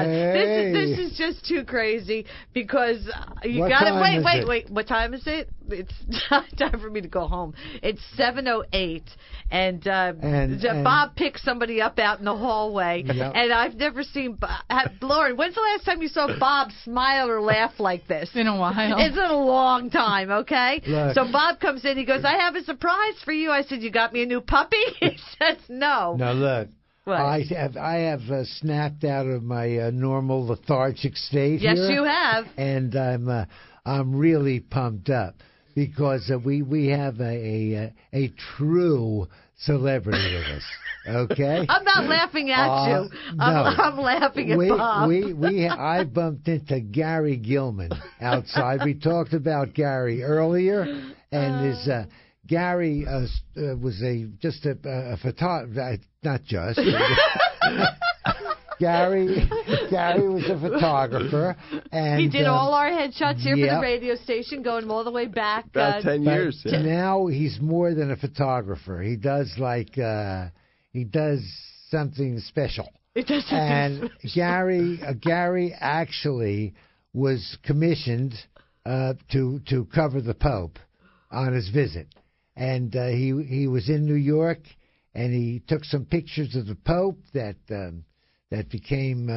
This is just too crazy because you got to wait. What time is it? It's time for me to go home. It's 7:08, and Bob picked somebody up out in the hallway, and I've never seen Lauren. When's the last time you saw Bob smile or laugh like this? In a while. It's been a long time. Okay. Look. So Bob comes in. He goes, "I have a surprise for you." I said, "You got me a new puppy?" He says, "No." Now look. What? I have snapped out of my normal lethargic state here. Yes, you have. And I'm really pumped up because we have a true celebrity with us. Okay. I'm not laughing at you. I'm laughing at Bob. I bumped into Gary Gellman outside. We talked about Gary earlier, and his. Gary was just a photographer, not just. Gary was a photographer, and he did all our headshots here for the radio station, going all the way back about 10 years. Yeah. Now he's more than a photographer. He does something special. And Gary actually was commissioned to cover the Pope on his visit. And he was in New York, and he took some pictures of the Pope that became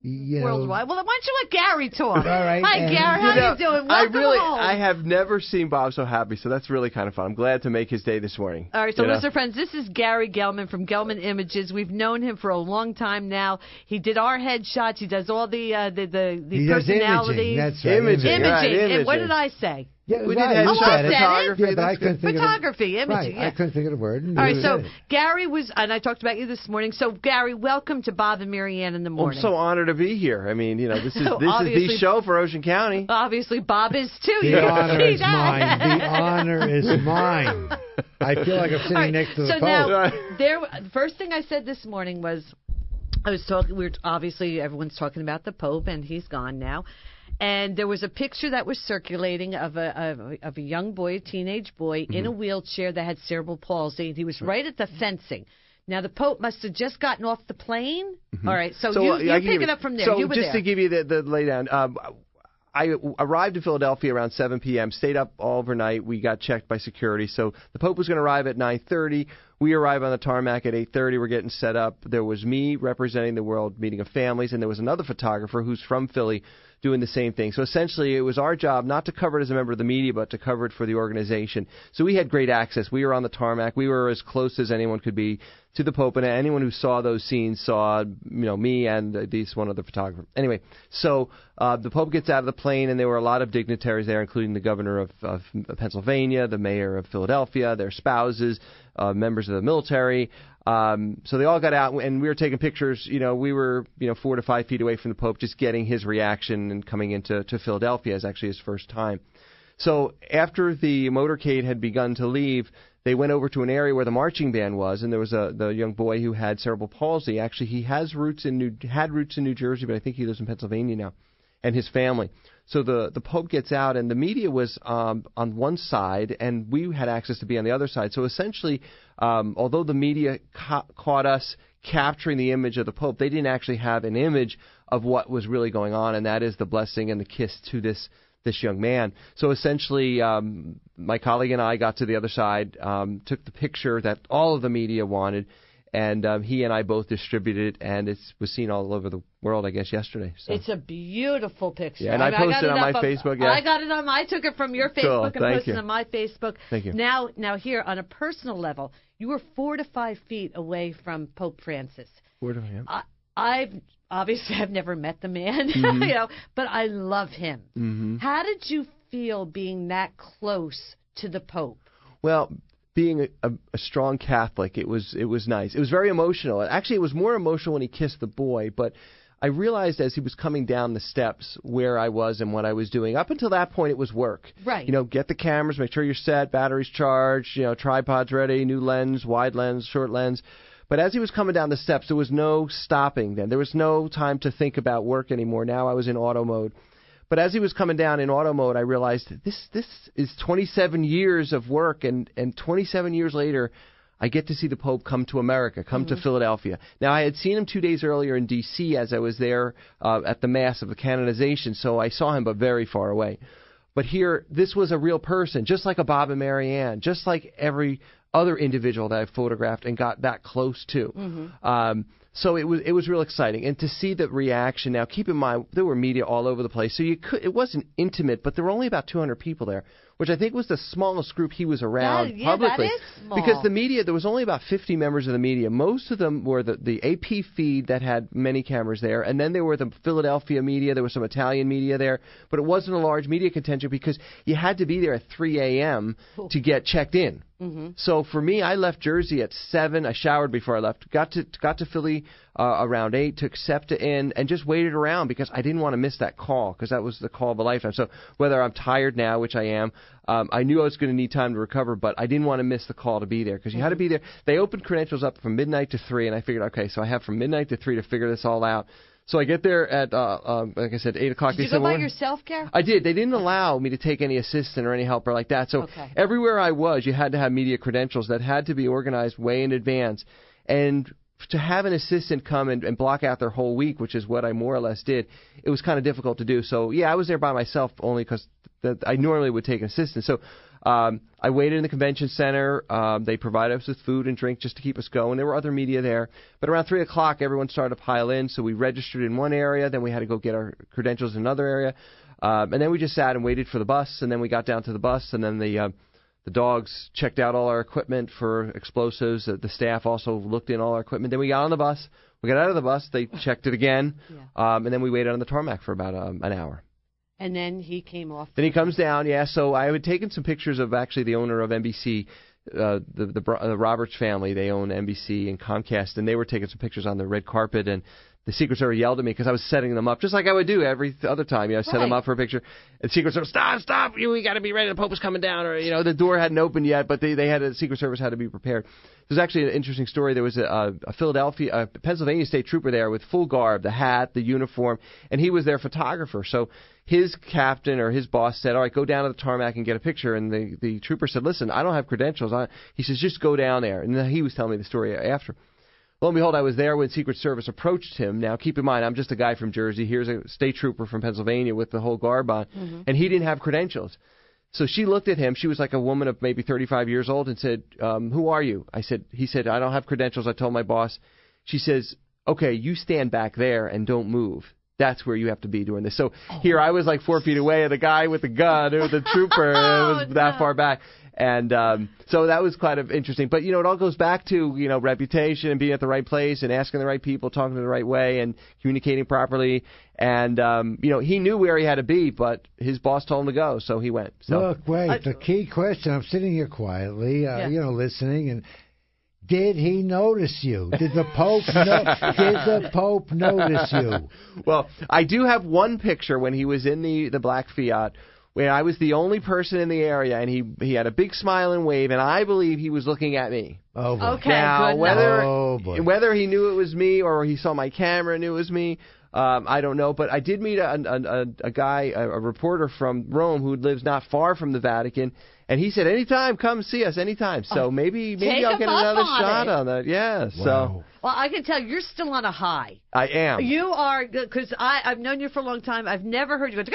worldwide. Well, why don't you let Gary talk? All right. Hi, Gary. How you doing? Welcome home. I have never seen Bob so happy, so that's really kind of fun. I'm glad to make his day this morning. All right, so Mr. Friends, this is Gary Gellman from Gellman Images. We've known him for a long time now. He did our headshots. He does all the personalities. That's right. Imaging. Right, And what did I say? Yeah, we did headshot photography. But I couldn't think photography, of imaging. Right, I couldn't think of the word. All right, so Gary was, and I talked about you this morning. So Gary, welcome to Bob and Marianne in the morning. I'm so honored to be here. I mean, this is the show for Ocean County. Obviously, Bob is too. The honor is mine. The honor is mine. I feel like I'm sitting next to the Pope. Now, the first thing I said this morning was, obviously everyone's talking about the Pope, and he's gone now. And there was a picture that was circulating of a young boy, a teenage boy, in a wheelchair that had cerebral palsy. And he was right at the fencing. Now, the Pope must have just gotten off the plane. All right, so you pick it up from there. So you were just there. to give you the laydown, I arrived in Philadelphia around 7 p.m., stayed up all overnight. We got checked by security. So the Pope was going to arrive at 9:30. We arrive on the tarmac at 8:30. We're getting set up. There was me representing the World Meeting of Families, and there was another photographer who's from Philly doing the same thing. So essentially it was our job not to cover it as a member of the media, but to cover it for the organization. So we had great access. We were on the tarmac. We were as close as anyone could be to the Pope, and anyone who saw those scenes saw, me and at least one other photographer. Anyway, so the Pope gets out of the plane, and there were a lot of dignitaries there, including the governor of Pennsylvania, the mayor of Philadelphia, their spouses, members of the military. So they all got out, and we were taking pictures. We were 4 to 5 feet away from the Pope, just getting his reaction and coming into Philadelphia as actually his first time. So after the motorcade had begun to leave, they went over to an area where the marching band was, and there was the young boy who had cerebral palsy. Actually, he had roots in New Jersey, but I think he lives in Pennsylvania now, and his family. So the Pope gets out, and the media was on one side, and we had access to be on the other side. So essentially, although the media caught us capturing the image of the Pope, they didn't actually have an image of what was really going on, and that is the blessing and the kiss to this young man. So essentially, my colleague and I got to the other side, took the picture that all of the media wanted, and he and I both distributed it, and it was seen all over the world, I guess, yesterday. So. It's a beautiful picture. Yeah, and I posted it on my Facebook. Yeah. I got it on I took it from your Facebook and posted it on my Facebook. Thank you. Now here, on a personal level, you were 4 to 5 feet away from Pope Francis. I've never met the man, but I love him. Mm-hmm. How did you feel being that close to the Pope? Well, being a strong Catholic, it was nice. It was very emotional. Actually, it was more emotional when he kissed the boy, but I realized as he was coming down the steps where I was and what I was doing. Up until that point, it was work. Right. Get the cameras, make sure you're set, batteries charged, tripods ready, new lens, wide lens, short lens. But as he was coming down the steps, there was no stopping then. There was no time to think about work anymore. Now I was in auto mode. But as he was coming down in auto mode, I realized this is 27 years of work, and 27 years later, I get to see the Pope come to America, come to Philadelphia. Now, I had seen him 2 days earlier in D.C. as I was there at the Mass of the canonization, so I saw him, but very far away. But here, this was a real person, just like a Bob and Mary Ann, just like every other individual that I photographed and got that close to. So it was real exciting, and to see the reaction. Now, keep in mind there were media all over the place, so it wasn't intimate, but there were only about 200 people there, which I think was the smallest group he was around publicly. That is small. Because the media, there was only about 50 members of the media. Most of them were the AP feed that had many cameras there, and then there were the Philadelphia media. There was some Italian media there, but it wasn't a large media contingent because you had to be there at 3 a.m. to get checked in. So for me, I left Jersey at 7. I showered before I left. Got to Philly around 8, took SEPTA in, and just waited around because I didn't want to miss that call because that was the call of a lifetime. So whether I'm tired now, which I am, I knew I was going to need time to recover, but I didn't want to miss the call to be there because you had to be there. They opened credentials up from midnight to 3, and I figured, okay, so I have from midnight to 3 to figure this all out. So I get there at, like I said, 8 o'clock. Did you go by yourself, Gary? I did. They didn't allow me to take any assistant or any helper like that. So everywhere I was, you had to have media credentials that had to be organized way in advance. And to have an assistant come and block out their whole week, which is what I more or less did, it was kind of difficult to do. So, yeah, I was there by myself only because I normally would take an assistant. So I waited in the convention center. They provided us with food and drink just to keep us going. There were other media there. But around 3 o'clock, everyone started to pile in. So we registered in one area. Then we had to go get our credentials in another area. And then we just sat and waited for the bus. And then we got down to the bus. And then the dogs checked out all our equipment for explosives. The staff also looked in all our equipment. Then we got on the bus. We got out of the bus. They checked it again. And then we waited on the tarmac for about an hour. And then he came off. Then he comes down, So I had taken some pictures of actually the owner of NBC, the Roberts family. They own NBC and Comcast, and they were taking some pictures on the red carpet. And the Secret Service yelled at me because I was setting them up, just like I would do every other time. I set them up for a picture. And Secret Service, stop! We got to be ready. The Pope is coming down. Or the door hadn't opened yet, but the Secret Service had to be prepared. There's actually an interesting story. There was a Pennsylvania state trooper there with full garb, the hat, the uniform, and he was their photographer. So his captain or his boss said, all right, go down to the tarmac and get a picture. And the trooper said, listen, I don't have credentials. He says, just go down there. And then he was telling me the story after. Lo and behold, I was there when Secret Service approached him. Now, keep in mind, I'm just a guy from Jersey. Here's a state trooper from Pennsylvania with the whole garb on, and he didn't have credentials. So she looked at him. She was like a woman of maybe 35 years old and said, who are you? He said, I don't have credentials. I told my boss. She says, okay, you stand back there and don't move. That's where you have to be doing this. So here I was like 4 feet away, and the guy with the gun, or the trooper, was that far back. And so that was kind of interesting. But, it all goes back to, reputation and being at the right place and asking the right people, talking the right way and communicating properly. And, he knew where he had to be, but his boss told him to go, so he went. So. Look, wait, the key question, I'm sitting here quietly, listening, and did he notice you? Did the Pope notice you? Well, I do have one picture when he was in the black Fiat, where I was the only person in the area, and he had a big smile and wave, and I believe he was looking at me. Oh, boy. Okay, now, good. whether he knew it was me or he saw my camera and knew it was me, I don't know. But I did meet a guy, a reporter from Rome who lives not far from the Vatican, and he said, anytime, come see us, anytime. So maybe I'll get another shot on that. Yeah, wow. So. Well, I can tell you're still on a high. I am. You are, because I've known you for a long time. I've never heard you go,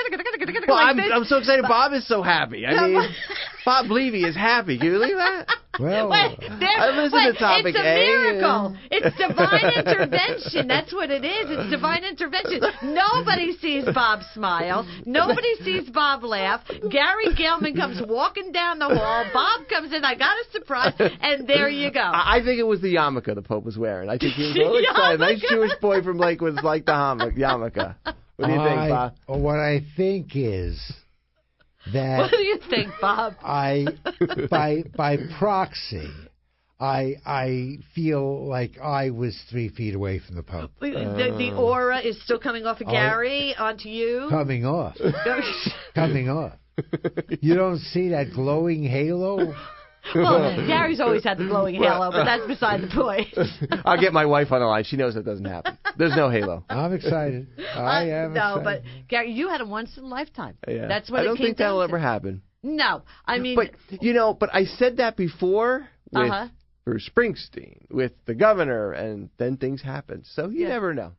well, like this. I'm so excited. Bob is so happy. I mean, Bob Levy is happy. Can you believe that? Well, I listen to Topic It's a miracle. A. It's divine intervention. That's what it is. It's divine intervention. Nobody sees Bob smile. Nobody sees Bob laugh. Gary Gellman comes walking down the hall. Bob comes in. I got a surprise, and there you go. I think it was the yarmulke the Pope was wearing. I think he was a little excited. Nice Jewish boy from Lakewood was like the yarmulke. What do you think, Bob? What I think is that. What do you think, Bob? By proxy, I feel like I was 3 feet away from the Pope. The aura is still coming off of Gary onto you. Coming off. Coming off. You don't see that glowing halo? Well, Gary's always had the glowing halo, but that's beside the point. I'll get my wife on the line. She knows that doesn't happen. There's no halo. I'm excited. I am excited. But Gary, you had a once in a lifetime. Yeah. That's what I don't think that'll ever happen. No, I mean, but I said that before with Bruce Springsteen with the governor, and then things happen. So you never know.